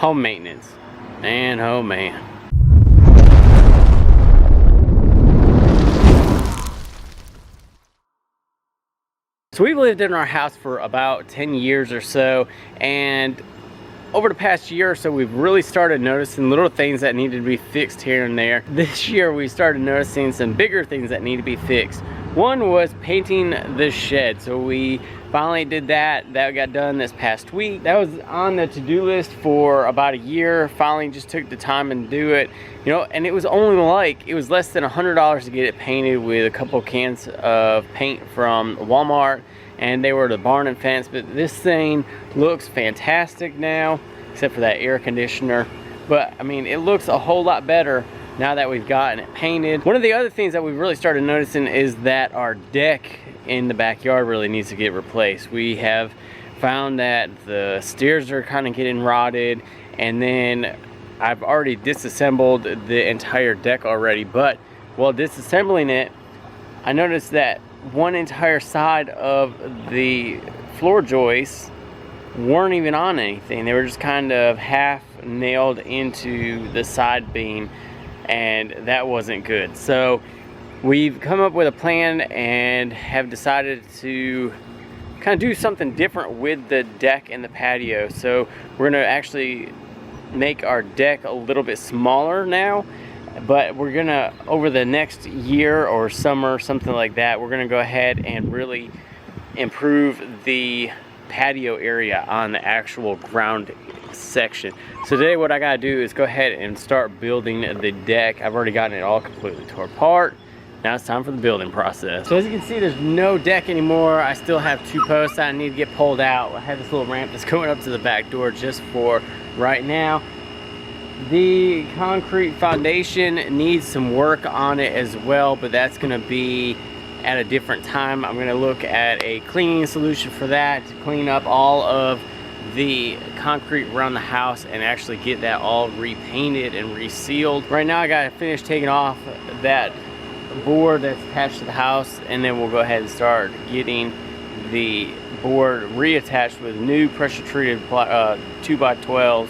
home maintenance. Man, oh man. So we've lived in our house for about 10 years or so, and over the past year or so we've really started noticing little things that needed to be fixed here and there. This year we started noticing some bigger things that need to be fixed. One was painting the shed. So we finally did that. That got done this past week. That was on the to-do list for about a year. Finally just took the time and do it. You know, and it was less than $100 to get it painted with a couple cans of paint from Walmart, and they were the barn and fence. But this thing looks fantastic now, except for that air conditioner. But I mean, it looks a whole lot better now that we've gotten it painted. One of the other things that we've really started noticing is that our deck in the backyard really needs to get replaced. We have found that the stairs are kind of getting rotted, and then I've already disassembled the entire deck already, but while disassembling it, I noticed that one entire side of the floor joists weren't even on anything. They were just kind of half nailed into the side beam, and that wasn't good. So we've come up with a plan and have decided to kind of do something different with the deck and the patio. So we're gonna actually make our deck a little bit smaller now, but we're gonna, over the next year or summer, something like that, we're gonna go ahead and really improve the patio area on the actual ground section. So today what I gotta do is go ahead and start building the deck. I've already gotten it all completely tore apart. Now it's time for the building process. So as you can see, there's no deck anymore. I still have 2 posts I need to get pulled out. I have this little ramp that's going up to the back door just for right now. The concrete foundation needs some work on it as well, but that's gonna be at a different time. I'm gonna look at a cleaning solution for that, to clean up all of the concrete around the house and actually get that all repainted and resealed. Right now I gotta finish taking off that board that's attached to the house, and then we'll go ahead and start getting the board reattached with new pressure treated 2x12.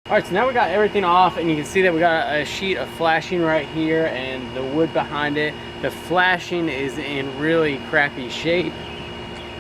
All right, so now we got everything off, and you can see that we got a sheet of flashing right here and the wood behind it. The flashing is in really crappy shape,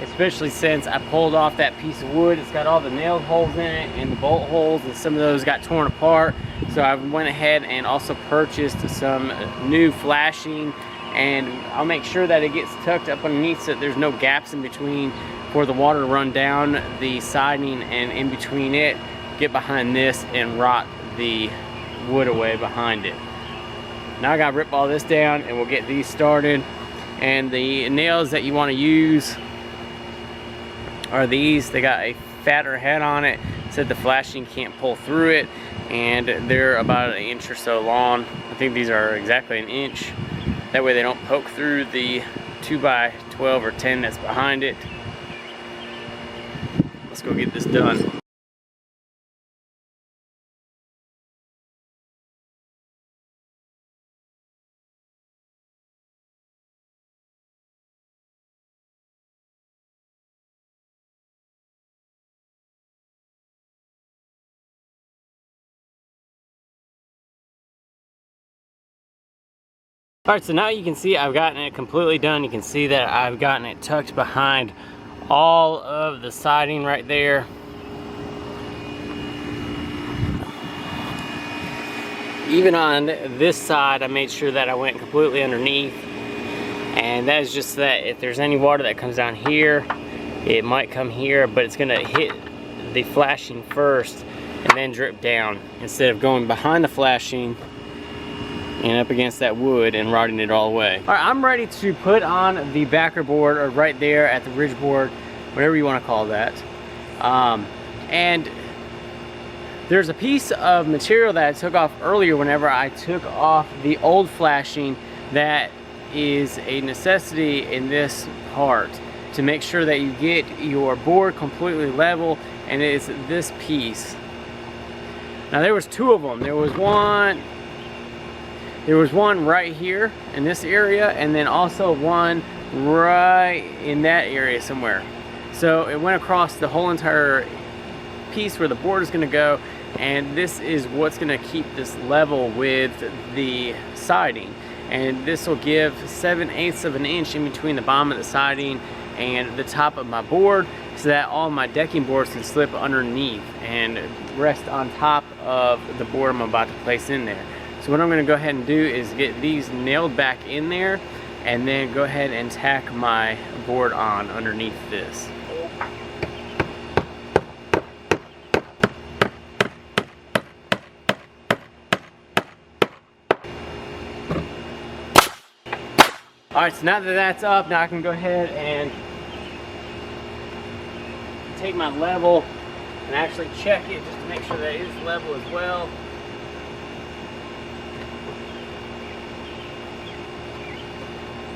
especially since I pulled off that piece of wood. It's got all the nail holes in it and the bolt holes, and some of those got torn apart. So I went ahead and also purchased some new flashing, and I'll make sure that it gets tucked up underneath so that there's no gaps in between for the water to run down the siding and in between it. Get behind this and rot the wood away behind it. Now I gotta rip all this down and we'll get these started. And the nails that you want to use are these. They got a fatter head on it, said the flashing can't pull through it, and they're about 1 inch or so long. I think these are exactly 1 inch. That way they don't poke through the 2x12 or 10 that's behind it. Let's go get this done. Alright, so now you can see I've gotten it completely done. You can see that I've gotten it tucked behind all of the siding right there. Even on this side, I made sure that I went completely underneath. And that is just that if there's any water that comes down here, It might come here, but it's gonna hit the flashing first and then drip down instead of going behind the flashing and up against that wood and rotting it all away. All right, I'm ready to put on the backer board, or right there at the ridge board, whatever you want to call that. And there's a piece of material that I took off earlier whenever I took off the old flashing that is a necessity in this part to make sure that you get your board completely level, and it's this piece. Now there was two of them. There was one right here in this area, and then also one right in that area somewhere. So it went across the whole entire piece where the board is going to go, and this is what's going to keep this level with the siding. And this will give 7/8 of an inch in between the bottom of the siding and the top of my board, so that all my decking boards can slip underneath and rest on top of the board I'm about to place in there. So what I'm going to go ahead and do is get these nailed back in there, and then go ahead and tack my board on underneath this. Alright, so now that that's up, now I can go ahead and take my level and actually check it just to make sure that it is level as well.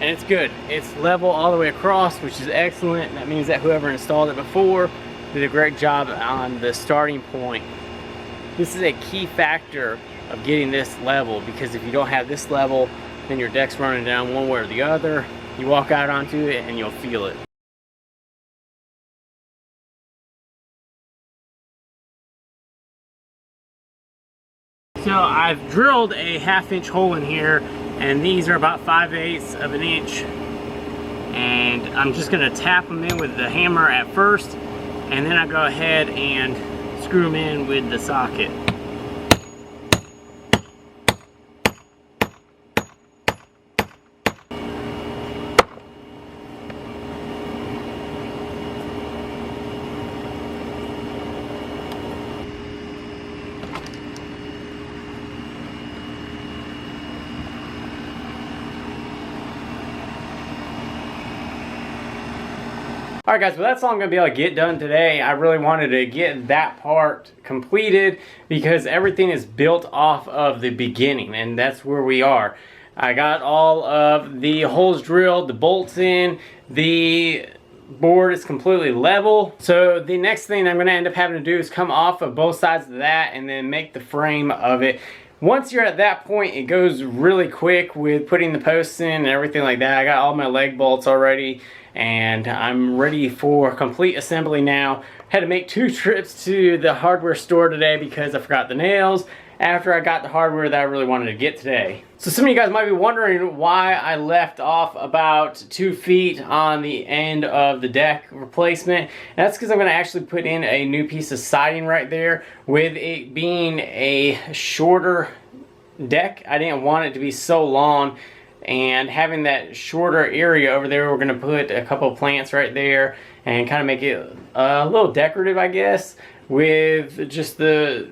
And it's good. It's level all the way across, which is excellent. That means that whoever installed it before did a great job on the starting point. This is a key factor of getting this level, because if you don't have this level, then your deck's running down one way or the other. You walk out onto it and you'll feel it. So I've drilled a 1/2 inch hole in here, and these are about 5/8 of an inch. And I'm just gonna tap them in with the hammer at first, and then I go ahead and screw them in with the socket. Alright guys, well that's all I'm going to be able to get done today. I really wanted to get that part completed because everything is built off of the beginning, and that's where we are. I got all of the holes drilled, the bolts in, the board is completely level. So the next thing I'm going to end up having to do is come off of both sides of that and then make the frame of it. Once you're at that point, it goes really quick with putting the posts in and everything like that. I got all my leg bolts already, and I'm ready for complete assembly now. Had to make 2 trips to the hardware store today because I forgot the nails after I got the hardware that I really wanted to get today. So some of you guys might be wondering why I left off about 2 feet on the end of the deck replacement. And that's because I'm going to actually put in a new piece of siding right there. With it being a shorter deck, I didn't want it to be so long, and having that shorter area over there, we're going to put a couple of plants right there and kind of make it a little decorative, I guess, with just the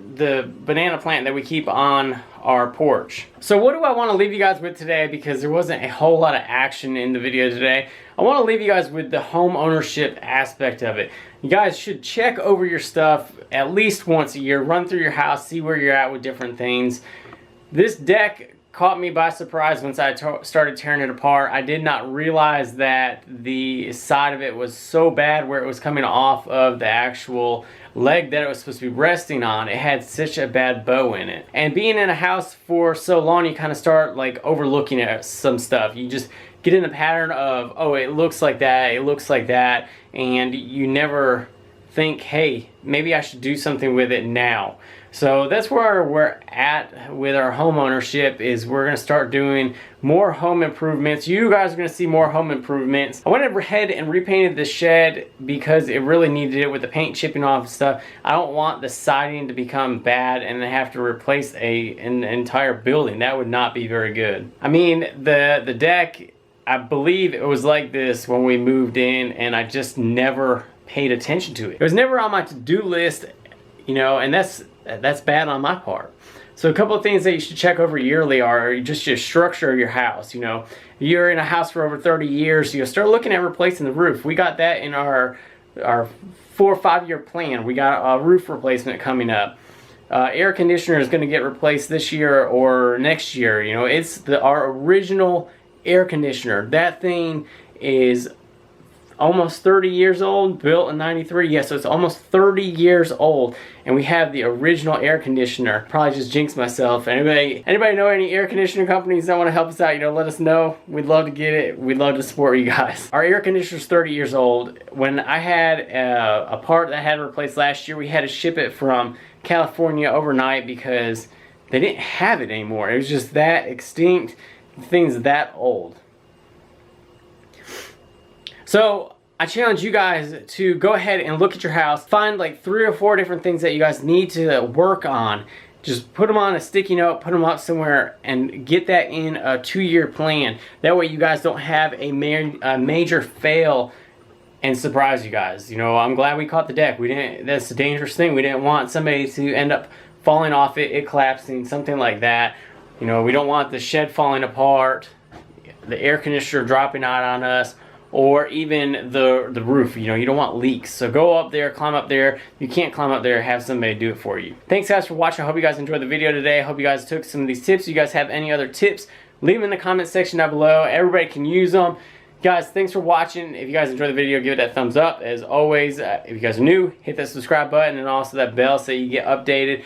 banana plant that we keep on our porch. So what do I want to leave you guys with today, because there wasn't a whole lot of action in the video today. I want to leave you guys with the home ownership aspect of it. You guys should check over your stuff at least once a year, run through your house, see where you're at with different things. This deck caught me by surprise once I started tearing it apart. I did not realize that the side of it was so bad where it was coming off of the actual leg that it was supposed to be resting on. It had such a bad bow in it. And being in a house for so long, you kind of start like overlooking at some stuff. You just get in the pattern of, oh, it looks like that, it looks like that, and you never think, hey, maybe I should do something with it now. So that's where we're at with our home ownership, is we're going to start doing more home improvements. You guys are going to see more home improvements. I went ahead and repainted the shed because it really needed it with the paint chipping off and stuff. I don't want the siding to become bad and then have to replace an entire building. That would not be very good. I mean, the deck I believe it was like this when we moved in, and I just never paid attention to it. It was never on my to-do list, you know, and that's bad on my part. So a couple of things that you should check over yearly are just your structure of your house. You know, you're in a house for over 30 years, you start looking at replacing the roof. We got that in our 4 or 5 year plan. We got a roof replacement coming up. Air conditioner is going to get replaced this year or next year. You know, it's our original air conditioner. That thing is almost 30 years old, built in 93. Yeah, so it's almost 30 years old, and we have the original air conditioner. Probably just jinxed myself. Anybody know any air conditioner companies that want to help us out, you know, let us know. We'd love to get it. We'd love to support you guys. Our air conditioner is 30 years old. When I had a part that I had replaced last year, we had to ship it from California overnight because they didn't have it anymore. It was just that extinct. The thing's that old. So I challenge you guys to go ahead and look at your house, find like 3 or 4 different things that you guys need to work on. Just put them on a sticky note, put them up somewhere, and get that in a 2-year plan. That way you guys don't have a major fail and surprise you guys. You know, I'm glad we caught the deck. We didn't. That's a dangerous thing. We didn't want somebody to end up falling off it collapsing, something like that. You know, we don't want the shed falling apart, the air conditioner dropping out on us, or even the roof. You know, you don't want leaks. So go up there, climb up there. If you can't climb up there, have somebody do it for you. Thanks guys for watching. I hope you guys enjoyed the video today. I hope you guys took some of these tips. If you guys have any other tips, leave them in the comment section down below. Everybody can use them. Guys, thanks for watching. If you guys enjoyed the video, give it that thumbs up. As always, if you guys are new, hit that subscribe button and also that bell so you get updated.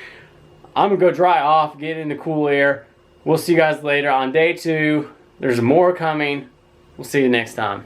I'm gonna go dry off, get into cool air. We'll see you guys later on day 2. There's more coming. We'll see you next time.